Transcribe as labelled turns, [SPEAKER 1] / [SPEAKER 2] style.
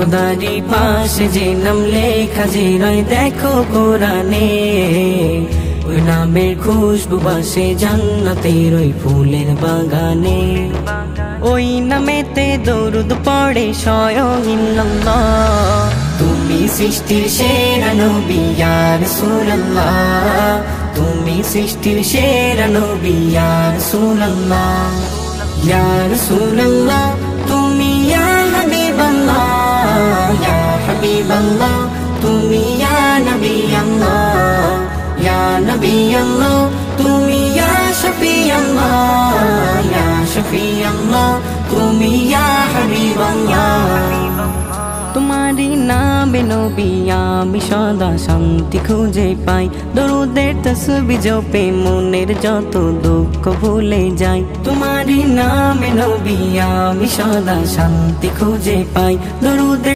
[SPEAKER 1] খোদারি পাশে যে নাম লেখা যে রয় দেখো কোরআনে, ওই নামের খুশবু বাসে জান্নাতের ওই ফুলের বাগানে। ওই নামেতে দরুদ পড়ে স্বয়ং ইল্লাল্লাহ, তুমি সৃষ্টির সেরা নবী ইয়া রাসূলুল্লাহ, তুমি সৃষ্টির সেরা নবী ইয়া রাসূলুল্লাহ, ইয়া রাসূলুল্লাহ তুমি ইয়া হাবিবাল্লাহ, ইয়া হাবিবাল্লাহ তুমি ইয়া নবী আল্লাহ, ইয়া নবী আল্লাহ তুমি ইয়া শফি আল্লাহ, ইয়া শফি আল্লাহ তুমি ইয়া হাবিবাল্লাহ। তোমারি নামে নবী আমি সদা শান্তি খুঁজে পাই, দরুদের তসবিহ জপে মনের যত দুঃখ ভুলে যাই। তোমারি নামে নবী আমি সদা শান্তি খুঁজে পাই, দরুদের